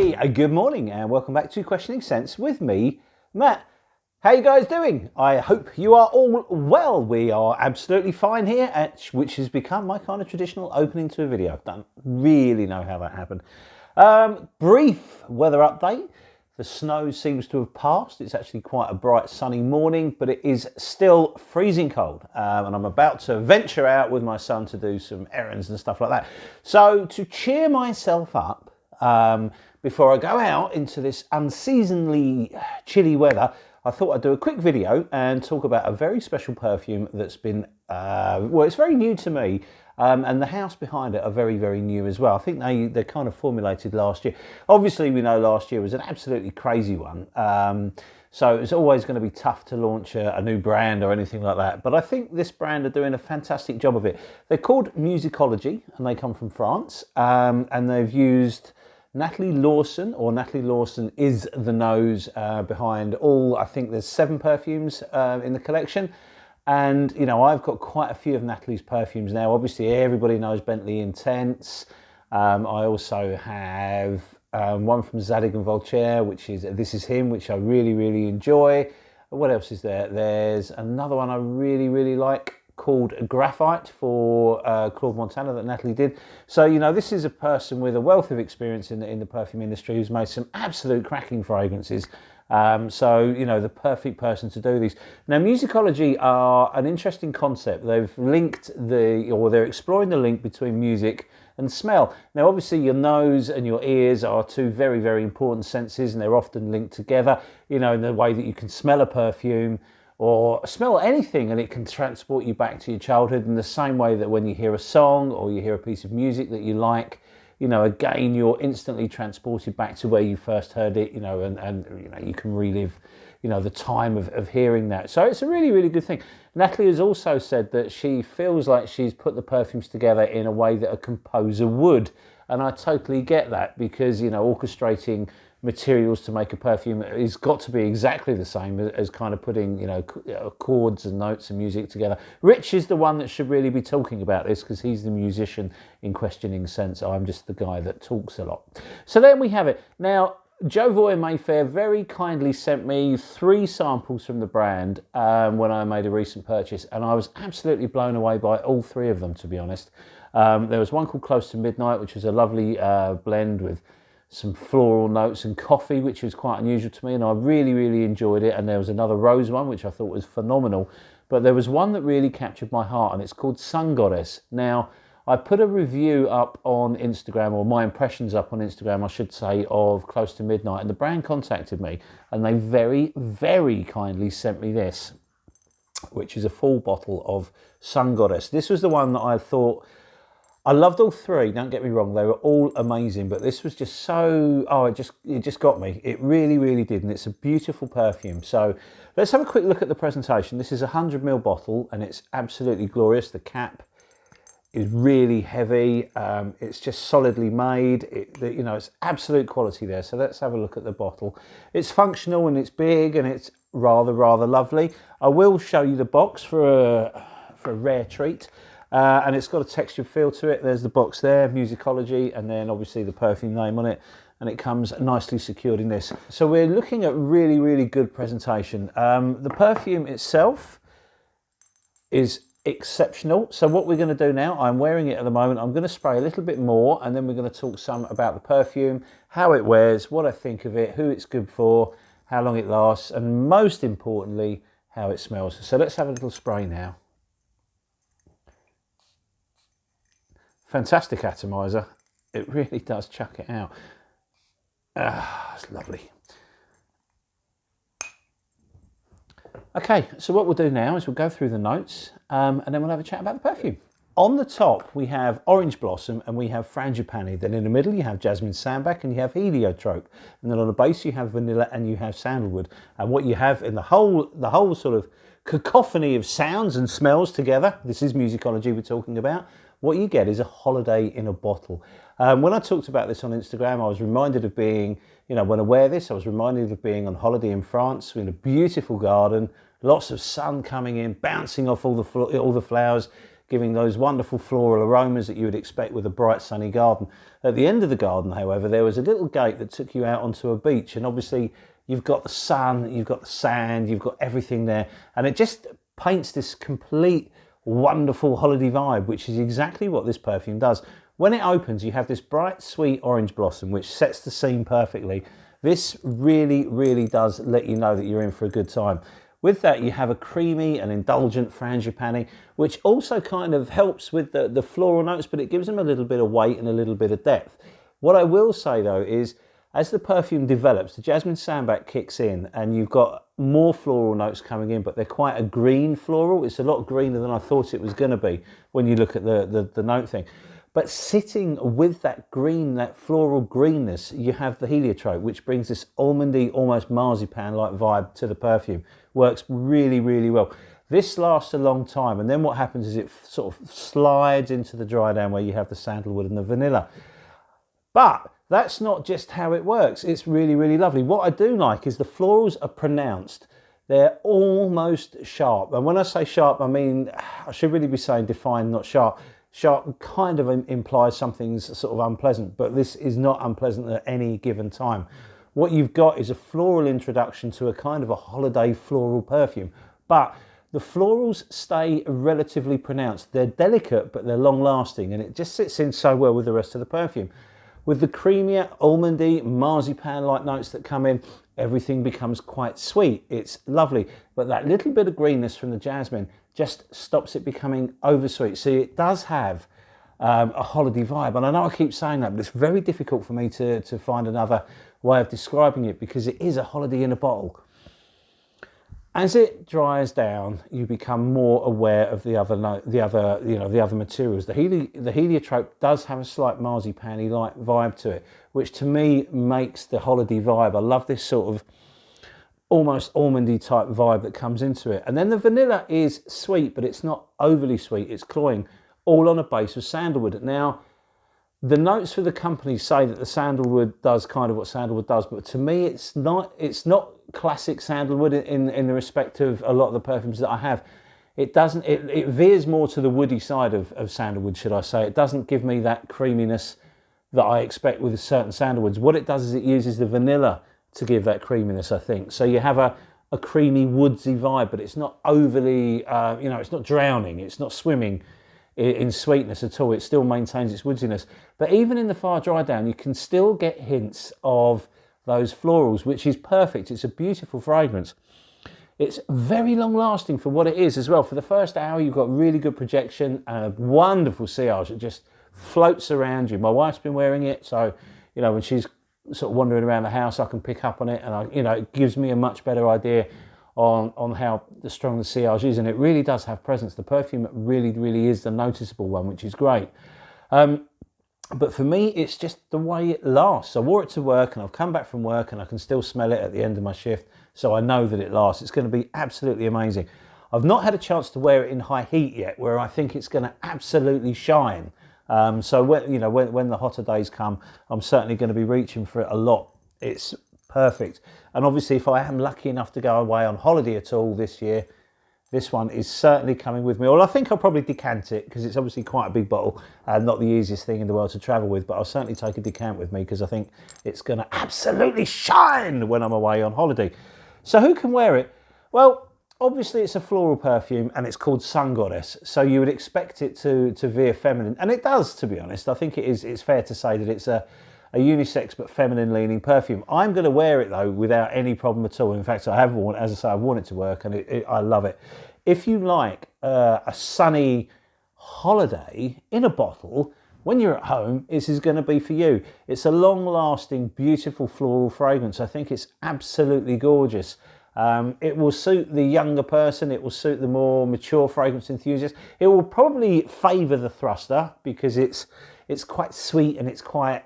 Hey, good morning and welcome back to Questioning Sense with me, Matt. How you guys doing? I hope you are all well. We are absolutely fine here, which has become my kind of traditional opening to a video. Don't really know how that happened. Brief weather update. The snow seems to have passed. It's actually quite a bright sunny morning, but it is still freezing cold. And I'm about to venture out with my son to do some errands and stuff like that. So to cheer myself up, before I go out into this unseasonably chilly weather, I thought I'd do a quick video and talk about a very special perfume that's been, well, it's very new to me, and the house behind it are very, very new as well. I think they kind of formulated last year. Obviously, we know last year was an absolutely crazy one, so it's always going to be tough to launch a new brand or anything like that. But I think this brand are doing a fantastic job of it. They're called Musicology, and they come from France, and they've used Natalie Lawson, or Natalie Lawson is the nose behind all, I think there's 7 perfumes in the collection. And, you know, I've got quite a few of Natalie's perfumes now. Obviously, everybody knows Bentley Intense. I also have one from Zadig and Voltaire, which is This Is Him, which I really, really enjoy. What else is there? There's another one I really, really like, called Graphite for Claude Montana that Natalie did. So, you know, this is a person with a wealth of experience in the perfume industry who's made some absolute cracking fragrances. So, you know, the perfect person to do these. Now, Musicology are an interesting concept. They've linked they're exploring the link between music and smell. Now, obviously, your nose and your ears are 2 very, very important senses, and they're often linked together, you know, in the way that you can smell a perfume or smell anything and it can transport you back to your childhood, in the same way that when you hear a song or you hear a piece of music that you like, you know, again, you're instantly transported back to where you first heard it, you know, and you know, you can relive, you know, the time of hearing that. So it's a really, really good thing. Natalie has also said that she feels like she's put the perfumes together in a way that a composer would. And I totally get that, because, you know, orchestrating materials to make a perfume has got to be exactly the same as kind of putting, you know, chords and notes and music together. Rich is the one that should really be talking about this, because he's the musician in Questioning Sense. I'm just the guy that talks a lot. So then we have it. Now, Joe Voy Mayfair very kindly sent me 3 samples from the brand when I made a recent purchase, and I was absolutely blown away by all 3 of them, to be honest. There was one called Close to Midnight, which was a lovely blend with some floral notes and coffee, which was quite unusual to me, and I really, really enjoyed it. And there was another rose one, which I thought was phenomenal. But there was one that really captured my heart, and it's called Sun Goddess. Now, I put a review up on Instagram, or my impressions up on Instagram, I should say, of Close to Midnight, and the brand contacted me, and they very, very kindly sent me this, which is a full bottle of Sun Goddess. This was the one that I thought, I loved all 3, don't get me wrong, they were all amazing, but this was just so, it just got me. It really, really did, and it's a beautiful perfume. So let's have a quick look at the presentation. This is a 100ml bottle, and it's absolutely glorious. The cap is really heavy, it's just solidly made, you know, it's absolute quality there. So let's have a look at the bottle. It's functional and it's big and it's rather, rather lovely. I will show you the box for a rare treat. And it's got a textured feel to it. There's the box there, Musicology, and then obviously the perfume name on it, and it comes nicely secured in this. So we're looking at really, really good presentation. The perfume itself is exceptional. So what we're going to do now, I'm wearing it at the moment, I'm going to spray a little bit more, and then we're going to talk some about the perfume, how it wears, what I think of it, who it's good for, how long it lasts, and most importantly, how it smells. So let's have a little spray now. Fantastic atomizer. It really does chuck it out. It's lovely. Okay, so what we'll do now is we'll go through the notes and then we'll have a chat about the perfume. On the top, we have Orange Blossom and we have Frangipani. Then in the middle, you have Jasmine Sambac and you have Heliotrope. And then on the base, you have Vanilla and you have Sandalwood. And what you have in the whole sort of cacophony of sounds and smells together, this is Musicology we're talking about, what you get is a holiday in a bottle. When I talked about this on Instagram, I was reminded of being, you know, when I wear this, I was reminded of being on holiday in France in a beautiful garden, lots of sun coming in, bouncing off all the flowers, giving those wonderful floral aromas that you would expect with a bright sunny garden. At the end of the garden, however, there was a little gate that took you out onto a beach, and obviously you've got the sun, you've got the sand, you've got everything there, and it just paints this complete wonderful holiday vibe, which is exactly what this perfume does. When it opens, you have this bright sweet orange blossom which sets the scene perfectly. This really does let you know that you're in for a good time. With that, you have a creamy and indulgent frangipani, which also kind of helps with the floral notes, but it gives them a little bit of weight and a little bit of depth. What I will say though is, as the perfume develops, the jasmine sambac kicks in and you've got more floral notes coming in, but they're quite a green floral. It's a lot greener than I thought it was going to be when you look at the note thing. But sitting with that green, that floral greenness, you have the heliotrope, which brings this almondy, almost marzipan-like vibe to the perfume. Works really well. This lasts a long time, and then what happens is it sort of slides into the dry down where you have the sandalwood and the vanilla. But that's not just how it works. It's really lovely. What I do like is the florals are pronounced. They're almost sharp. And when I say sharp, I mean, I should really be saying defined, not sharp. Sharp kind of implies something's sort of unpleasant, but this is not unpleasant at any given time. What you've got is a floral introduction to a kind of a holiday floral perfume, but the florals stay relatively pronounced. They're delicate, but they're long lasting, and it just sits in so well with the rest of the perfume. With the creamier, almondy, marzipan-like notes that come in, everything becomes quite sweet. It's lovely, but that little bit of greenness from the jasmine just stops it becoming oversweet. So it does have a holiday vibe, and I know I keep saying that, but it's very difficult for me to find another way of describing it, because it is a holiday in a bottle. As it dries down, you become more aware of the other materials. The heliotrope does have a slight marzipan-y-like vibe to it, which to me makes the holiday vibe. I love this sort of almost almondy type vibe that comes into it. And then the vanilla is sweet, but it's not overly sweet. It's cloying, all on a base of sandalwood. Now, the notes for the company say that the sandalwood does kind of what sandalwood does, but to me, it's not classic sandalwood in the respect of a lot of the perfumes that I have. It doesn't. It veers more to the woody side of sandalwood, should I say? It doesn't give me that creaminess that I expect with certain sandalwoods. What it does is it uses the vanilla to give that creaminess, I think. So you have a creamy woodsy vibe, but it's not overly, it's not drowning. It's not swimming in sweetness at all. It still maintains its woodiness. But even in the far dry down, you can still get hints of those florals, which is perfect. It's a beautiful fragrance. It's very long lasting for what it is as well. For the first hour, you've got really good projection and a wonderful sillage that just floats around you. My wife's been wearing it, so when she's sort of wandering around the house, I can pick up on it, and it gives me a much better idea on how strong the sillage is, and it really does have presence. The perfume really is the noticeable one, which is great. But for me, it's just the way it lasts. I wore it to work, and I've come back from work, and I can still smell it at the end of my shift, so I know that it lasts. It's going to be absolutely amazing. I've not had a chance to wear it in high heat yet, where I think it's going to absolutely shine. So when the hotter days come, I'm certainly going to be reaching for it a lot. It's perfect. And obviously, if I am lucky enough to go away on holiday at all this year, this one is certainly coming with me. Well, I think I'll probably decant it, because it's obviously quite a big bottle and not the easiest thing in the world to travel with, but I'll certainly take a decant with me, because I think it's going to absolutely shine when I'm away on holiday. So who can wear it? Well, obviously it's a floral perfume, and it's called Sun Goddess, so you would expect it to veer feminine, and it does, to be honest. I think it's fair to say that it's a unisex but feminine leaning perfume. I'm going to wear it though without any problem at all. In fact, I have worn, as I say, I've worn it to work, and I love it. If you like a sunny holiday in a bottle when you're at home, this is going to be for you. It's a long lasting, beautiful floral fragrance. I think it's absolutely gorgeous. It will suit the younger person. It will suit the more mature fragrance enthusiast. It will probably favour the thruster, because it's quite sweet and it's quite,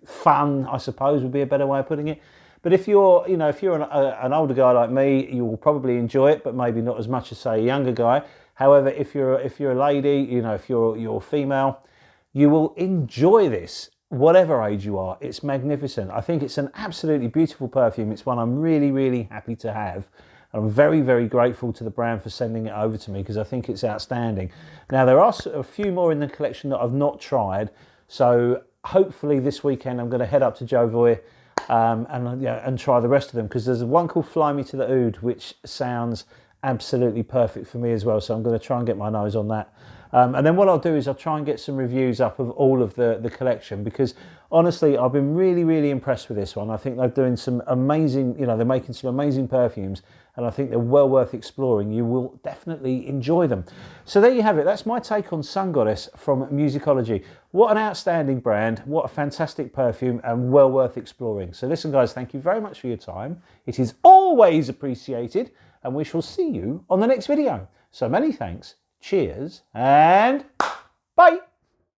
fun, I suppose would be a better way of putting it. But if you're an older guy like me, you will probably enjoy it, but maybe not as much as, say, a younger guy. However, if you're a lady, if you're female, you will enjoy this, whatever age you are. It's magnificent. I think it's an absolutely beautiful perfume. It's one I'm really happy to have. And I'm very, very grateful to the brand for sending it over to me because I think it's outstanding. Now, there are a few more in the collection that I've not tried. So hopefully this weekend I'm going to head up to Jovoy and try the rest of them, because there's one called Fly Me to the Oud, which sounds absolutely perfect for me as well. So I'm going to try and get my nose on that. And then what I'll do is I'll try and get some reviews up of all of the collection, because honestly, I've been really, really impressed with this one. I think they're doing some amazing, they're making some amazing perfumes, and I think they're well worth exploring. You will definitely enjoy them. So there you have it. That's my take on Sun Goddess from Musicology. What an outstanding brand. What a fantastic perfume, and well worth exploring. So listen, guys, thank you very much for your time. It is always appreciated, and we shall see you on the next video. So many thanks. Cheers and bye.